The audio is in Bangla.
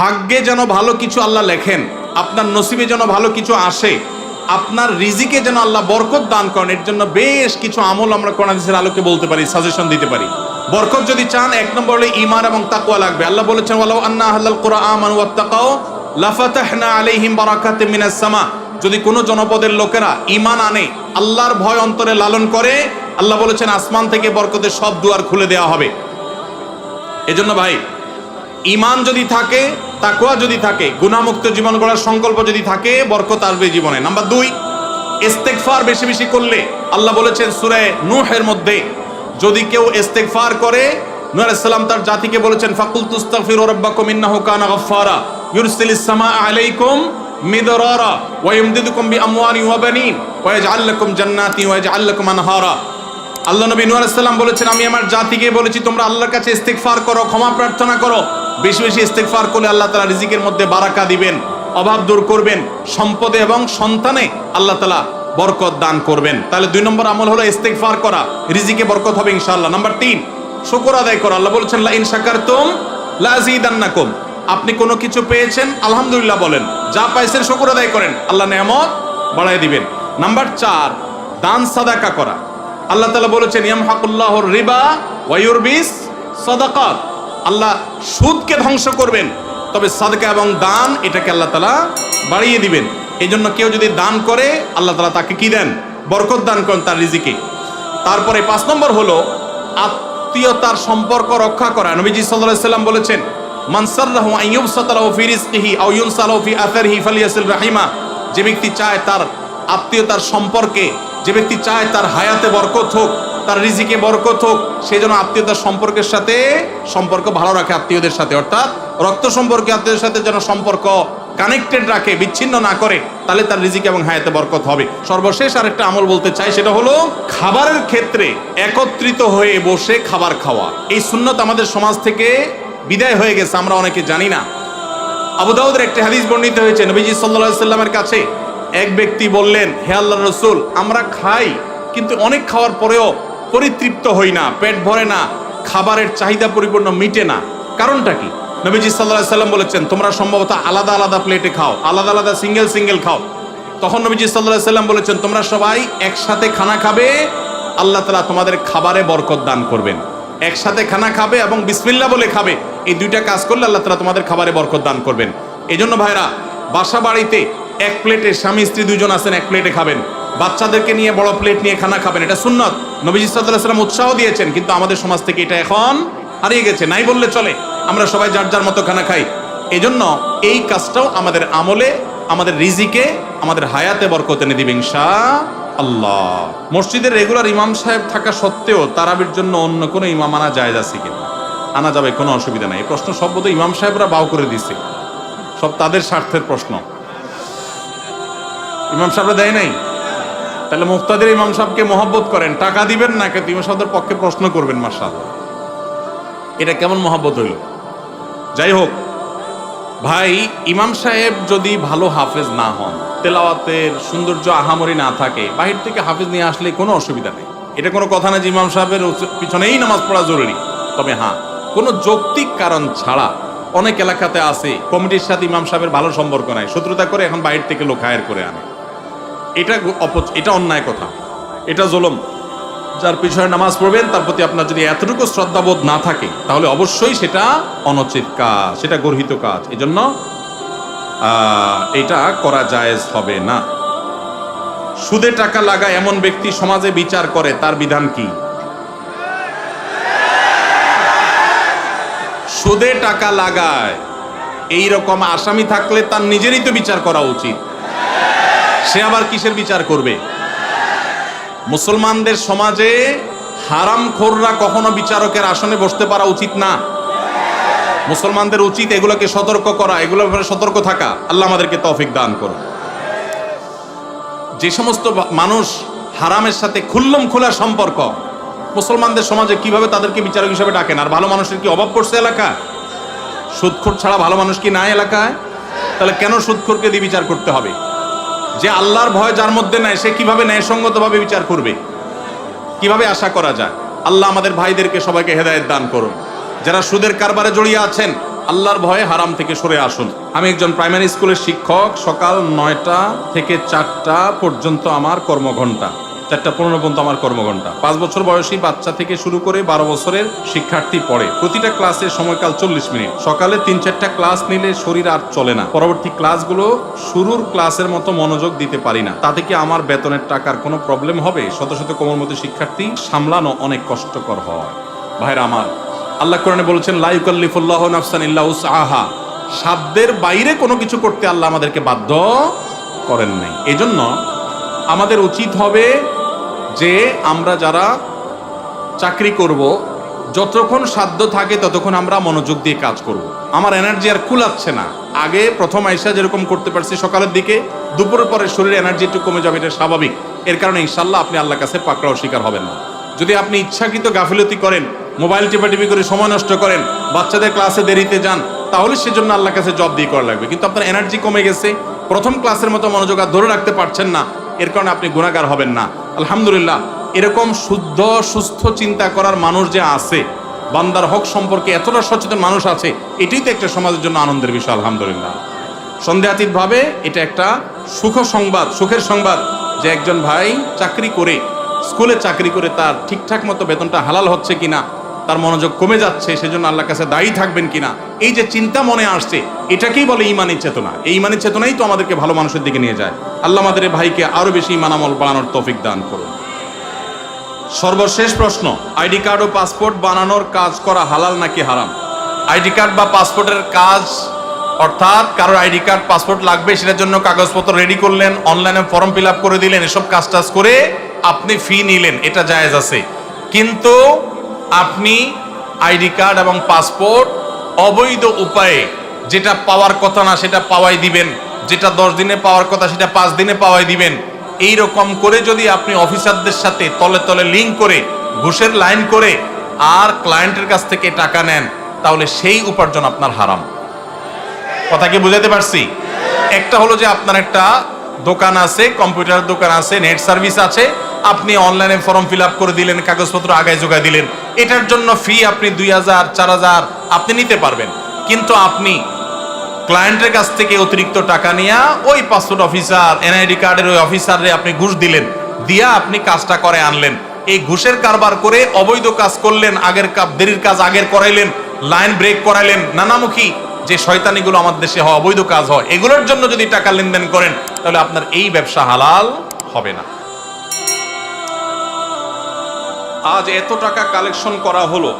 ভাগ্যে যেন ভালো কিছু আল্লাহ লেখেন, আপনার নসিবে যেন ভালো কিছু আসে, আপনার রিজিকে যেন আল্লাহ বরকত দান করেন, এর জন্য বেশ কিছু আমল আমরা কোরআন হাদিসের আলোকে বলতে পারি, সাজেশন দিতে পারি। বরকত যদি চান, এক নম্বর হলো ঈমান এবং তাকওয়া লাগবে। আল্লাহ বলেছেন ওয়ালাউ আন্না আহলাল কুরআন আমানু ওয়াত্তাকাউ লাফাতাহনা আলাইহিম বারাকাতিম মিনাস সামা। যদি কোনো জনপদের লোকেরা ঈমান আনে, আল্লাহর ভয় অন্তরে লালন করে, আল্লাহ বলেছেন আসমান থেকে বরকতের সব দুয়ার খুলে দেওয়া হবে। এজন্য ভাই, ঈমান যদি থাকে, তাকওয়া যদি থাকে, গুনাহমুক্ত জীবন গড়ার সংকল্প যদি থাকে, বরকত আসবে জীবনে। নাম্বার 2, ইস্তেগফার বেশি বেশি করলে, আল্লাহ বলেছেন সূরা নূহের মধ্যে, যদি কেউ ইস্তেগফার করে, নূহ আলাইহিস সালাম তার জাতিকে বলেছেন ফাকুল তুস্তাগফিরু রাব্বাকুম ইন্নাহু কানা গাফফারা ইউরসিলিস সামাআ আলাইকুম মিদরারা ওয়া ইমদিদুকুম বিআমওয়ালিন ওয়া বানিন ওয়া ইয়াজআল লাকুম জান্নাতিন ওয়া ইয়াজআল লাকুম আনহারা। আল্লাহ নবী নূহ আলাইহিস সালাম বলেছেন, আমি আমার জাতিকে বলেছি তোমরা আল্লাহর কাছে ইস্তেগফার করো, ক্ষমা প্রার্থনা করো। বেশি বেশি ইস্তেগফার করলে আল্লাহ তাআলা রিজিকের মধ্যে বারাকা দিবেন, অভাব দূর করবেন, সম্পদে এবং সন্তানে আল্লাহ তাআলা বরকত দান করবেন। তাহলে 2 নম্বর আমল হলো ইস্তেগফার করা, রিজিকে বরকত হবে ইনশাআল্লাহ। নাম্বার 3, শুকর আদায় করা। আল্লাহ বলেছেন লা ইন শাকারতুম লা আযীদান্নাকুম। আপনি কোনো কিছু পেয়েছেন, আলহামদুলিল্লাহ বলেন, যা পাইছেন শুকর আদায় করেন, আল্লাহ নেয়ামত বাড়ায় দিবেন। নাম্বার 4, দান সাদাকা করা। আল্লাহ তাআলা বলেছেন ইয়ামহাকুল্লাহুর রিবা ওয়া ইউরবিস সাদাকাত। আল্লাহ সুদকে ধ্বংস করবেন, তবে সাদকা এবং দান এটাকে আল্লাহ তাআলা বাড়িয়ে দিবেন। এই জন্য কেউ যদি দান করে, আল্লাহ তাআলা তাকে কি দেন? বরকত দান করেন তার রিজিকে। তারপরে 5 নম্বর হলো আত্মীয়তার সম্পর্ক রক্ষা করা। নবীজি সাল্লাল্লাহু আলাইহি সাল্লাম বলেছেন মান সাররাহু আন ইউবসাতা লাহু ফি রিজকিহি আও ইউনসা লাহু ফি আসারিহি ফালিয়াসিল রাহিমা। যে ব্যক্তি চায় তার আত্মীয়তার সম্পর্কে, যে ব্যক্তি চায় তার হায়াতে বরকত হোক, তার রিজিকে বরকত হোক, সেই জন্য আত্মীয়তার সম্পর্কের সাথে সম্পর্ক ভালো রাখে, আত্মীয়দের সাথে, অর্থাৎ রক্ত সম্পর্কে আত্মীয়দের সাথে যেন সম্পর্ক কানেক্টেড রাখে, বিচ্ছিন্ন না করে, তাহলে তার রিজিকে এবং হায়াতে বরকত হবে। সর্বশেষ আরেকটা আমল বলতে চাই, সেটা হলো খাবারের ক্ষেত্রে একত্রিত হয়ে বসে খাবার খাওয়া। এই সুন্নত আমাদের সমাজ থেকে বিদায় হয়ে গেছে, আমরা অনেকে জানি না। আবু দাউদের একটি হাদিস বর্ণিত হয়েছে, নবীজি সাল্লাল্লাহু আলাইহি সাল্লামের কাছে এক ব্যক্তি বললেন, হে আল্লাহর রাসূল, আমরা খাই কিন্তু অনেক খাওয়ার পরেও পরিতৃপ্ত হই না, পেট ভরে না, খাবারের চাহিদা পরিপূর্ণ মিটে না, কারণটা কি? নবীজি সাল্লাল্লাহু আলাইহি সাল্লাম বলেছেন তোমরা সম্ভবত আলাদা আলাদা প্লেটে খাও, আলাদা আলাদা সিঙ্গেল সিঙ্গেল খাও। তখন নবীজি সাল্লাল্লাহু আলাইহি সাল্লাম বলেছেন তোমরা সবাই একসাথে খানা খাবে, আল্লাহ তাআলা তোমাদের খাবারে বরকত দান করবেন। একসাথে খানা খাবে এবং বিসমিল্লাহ বলে খাবে, এই 2টা কাজ করলে আল্লাহ তাআলা তোমাদের খাবারে বরকত দান করবেন। এই জন্য ভাইরা, বাসা বাড়িতে এক প্লেটে স্বামী স্ত্রী 2 জন আছেন, এক প্লেটে খাবেন। বাচ্চাদেরকে নিয়ে বড় প্লেট নিয়ে খানা খাবেন, এটা সুন্নত। নবীজি সাল্লাল্লাহু আলাইহি সাল্লাম উৎসাহ দিয়েছেন, কিন্তু আমাদের সমাজ থেকে এটা এখন হারিয়ে গেছে, নাই বললে চলে। আমরা সবাই যার যার মতো খানা খাই। এই জন্য এই কাজটাও আমাদের আমলে, আমাদের রিজিকে, আমাদের হায়াতে বরকত এনে দিবে ইনশাআল্লাহ। মসজিদের রেগুলার ইমাম সাহেব থাকা সত্ত্বেও তারাবির জন্য অন্য কোনো ইমাম আনা জায়েজ আছে কিনা? আনা যাবে, কোনো অসুবিধা নাই। এই প্রশ্ন সব বোধহয় ইমাম সাহেবরা বাউ করে দিছে, সব তাদের স্বার্থের প্রশ্ন। ইমাম সাহেবরা দেয় নাই, তাহলে মুক্তাদের ইমাম সাহেবকে মহব্বত করেন, টাকা দিবেন না, কিন্তু ইমাম সাহেবদের পক্ষে প্রশ্ন করবেন। মাশাআল্লাহ, এটা কেমন মহব্বত হইল? যাই হোক ভাই, ইমাম সাহেব যদি ভালো হাফেজ না হন, তেলাওয়াতের সৌন্দর্য আহামরি না থাকে, বাহির থেকে হাফেজ নিয়ে আসলে কোনো অসুবিধা নেই। এটা কোনো কথা না যে ইমাম সাহেবের পিছনেই নামাজ পড়া জরুরি। তবে হ্যাঁ, কোনো যৌক্তিক কারণ ছাড়া অনেক এলাকাতে আছে কমিটির সাথে ইমাম সাহেবের ভালো সম্পর্ক নাই, শত্রুতা করে এখন বাইরে থেকে লোক হায়ার করে আনে। এটা অন্যায় কথা, এটা জুলুম। যার পিছনে নামাজ পড়বেন তার প্রতি আপনার যদি এতটুকু শ্রদ্ধাবোধ না থাকে, তাহলে অবশ্যই সেটা অনুচিত কাজ, সেটা গর্হিত কাজ। এই জন্য এটা করা জায়েজ হবে না। সুদে টাকা লাগায় এমন ব্যক্তি সমাজে বিচার করে, তার বিধান কি? সুদে টাকা লাগায় এই রকম আসামি থাকলে তার নিজেরই তো বিচার করা উচিত, সে আবার কিসের বিচার করবে? মুসলমানদের সমাজে হারামখোররা কখনো বিচারকের আসনে বসতে পারা উচিত না। মুসলমানদের উচিত এগুলোকে সতর্ক করা, এগুলোর ব্যাপারে সতর্ক থাকা। আল্লাহ আমাদেরকে তৌফিক দান করুন। যে সমস্ত মানুষ হারামের সাথে খুল্লম খোলা সম্পর্ক, মুসলমানদের সমাজে কিভাবে তাদেরকে বিচারক হিসেবে ডাকেন? আর ভালো মানুষের কি অভাব পড়ছে এলাকা? সুদখোর ছাড়া ভালো মানুষ কি নাই এলাকায়? তাহলে কেন সুদখোরকে দিয়ে বিচার করতে হবে? যে আল্লাহর ভয় যার মধ্যে নাই, সে কিভাবে ন্যায়সঙ্গতভাবে বিচার করবে? কিভাবে আশা করা যায়? আল্লাহ আমাদের ভাইদেরকে সবাইকে হেদায়েত দান করুন। যারা সুদের কারবারে জড়িয়ে আছেন, আল্লাহর ভয়ে হারাম থেকে সরে আসুন। আমি একজন প্রাইমারি স্কুলের শিক্ষক। সকাল 9টা থেকে 4টা পর্যন্ত আমার কর্মঘণ্টা, 4:15 পর্যন্ত আমার কর্মঘণ্টা। 5 বছর বয়সী বাচ্চা থেকে শুরু করে 12 বছরের শিক্ষার্থী পড়ে। প্রতিটা ক্লাসের সময়কাল 40 মিনিট। সকালে 3-4টা ক্লাস নিলে শরীর আর চলে না। পরবর্তী ক্লাসগুলো শুরুর ক্লাসের মতো মনোযোগ দিতে পারি না। তাতে কি আমার বেতনের টাকার কোনো প্রবলেম হবে? শত শত কোমলমতি শিক্ষার্থী সামলানো অনেক কষ্টকর হয়। ভাইরা আমার, আল্লাহ কোরআনে বলেছেন, লা ইউকাল্লিফুল্লাহু নাফসান ইল্লা উসআহা। সাধ্যের বাইরে কোনো কিছু করতে আল্লাহ আমাদেরকে বাধ্য করেন নাই। এজন্য আমাদের উচিত হবে যে আমরা যারা চাকরি করব, যতক্ষণ সাধ্য থাকে ততক্ষণ আমরা মনোযোগ দিয়ে কাজ করব। আমার এনার্জি আর কুলাচ্ছে না। আগে প্রথম আইসা যেরকম করতে পারছি সকালের দিকে, দুপুরের পরে শরীরে এনার্জি একটু কমে যাবে, এটা স্বাভাবিক। এর কারণে ইনশাল্লাহ আপনি আল্লাহর কাছে পাকড়াও শিকার হবেন না। যদি আপনি ইচ্ছাকৃত গাফিলতি করেন, মোবাইল টিপাটিপি করে সময় নষ্ট করেন, বাচ্চাদের ক্লাসে দেরিতে যান, তাহলে সেজন্য আল্লাহর কাছে জব দিয়ে করা লাগবে। কিন্তু আপনার এনার্জি কমে গেছে, প্রথম ক্লাসের মতো মনোযোগ আর ধরে রাখতে পারছেন না, এর কারণে আপনি গুনাহগার হবেন না। আলহামদুলিল্লাহ, এরকম শুদ্ধ সুস্থ চিন্তা করার মানুষ যে আছে, বান্দার হক সম্পর্কে এতটা সচেতন মানুষ আছে, এটাই তো একটা সমাজের জন্য আনন্দের বিষয়। আলহামদুলিল্লাহ, সন্দেহাতীতভাবে এটা একটা সুখের সংবাদ যে একজন ভাই চাকরি করে, স্কুলে চাকরি করে তার ঠিকঠাক মতো বেতনটা হালাল হচ্ছে কিনা, তার মনোযোগ কমে যাচ্ছে, সেজন্য আল্লাহর কাছে দায়ী থাকবেন কিনা, এই যে চিন্তা মনে আসছে, এটাকেই বলে ঈমানী চেতনা। এই ঈমানী চেতনাই তো আমাদেরকে ভালো মানুষের দিকে নিয়ে যায়। আল্লাহ আমাদের ভাইকে আরো বেশি ঈমান আমল বানানোর তৌফিক দান করুন। সর্বশেষ প্রশ্ন, আইডি কার্ড ও পাসপোর্ট বানানোর কাজ করা হালাল নাকি হারাম? আইডি কার্ড বা পাসপোর্টের কাজ, অর্থাৎ কারোর আইডি কার্ড পাসপোর্ট লাগবে, সেটার জন্য কাগজপত্র রেডি করলেন, অনলাইনে ফর্ম ফিল আপ করে দিলেন, এসব কাজ টাজ করে আপনি ফি নিলেন, এটা জায়েজ আছে। কিন্তু আপনি আইডি কার্ড এবং পাসপোর্ট অবৈধ উপায়ে যেটা পাওয়ার কথা না সেটা পাওয়াই দিবেন, যেটা 10 দিনে পাওয়ার কথা সেটা 5 দিনে পাওয়াই দিবেন, এই রকম করে যদি আপনি অফিসারদের সাথে তলে তলে লিঙ্ক করে, ঘুষের লাইন করে আর ক্লায়েন্টের কাছ থেকে টাকা নেন, তাহলে সেই উপার্জন আপনার হারাম। কথা কি বুঝাতে পারছি? একটা হলো যে আপনার একটা দোকান আছে, কম্পিউটার দোকান আছে, নেট সার্ভিস আছে, আপনি অনলাইনে ফর্ম ফিল আপ করে দিলেন, কাগজপত্র আগায় জোগায় দিলেন, এটার জন্য ফি আপনি 2000 4000 আপনি নিতে পারবেন। কিন্তু আপনি ক্লায়েন্টের কাছ থেকে অতিরিক্ত টাকা নিয়ে ওই পাসপোর্ট অফিসার, এনআইডি কার্ডের ওই অফিসারে আপনি ঘুষ দিলেন, দিয়া আপনি কাজটা করে আনলেন। এই ঘুষের কারবার করে অবৈধ কাজ করলেন, দেরির কাজ আগের করাইলেন, লাইন ব্রেক করাইলেন, নানামুখী যে শয়তানিগুলো আমাদের দেশে হয়, অবৈধ কাজ হয়, এগুলোর জন্য যদি টাকা লেনদেন করেন, তাহলে আপনার এই ব্যবসা হালাল হবে না। আজ এত টাকা কালেকশন করা হলো,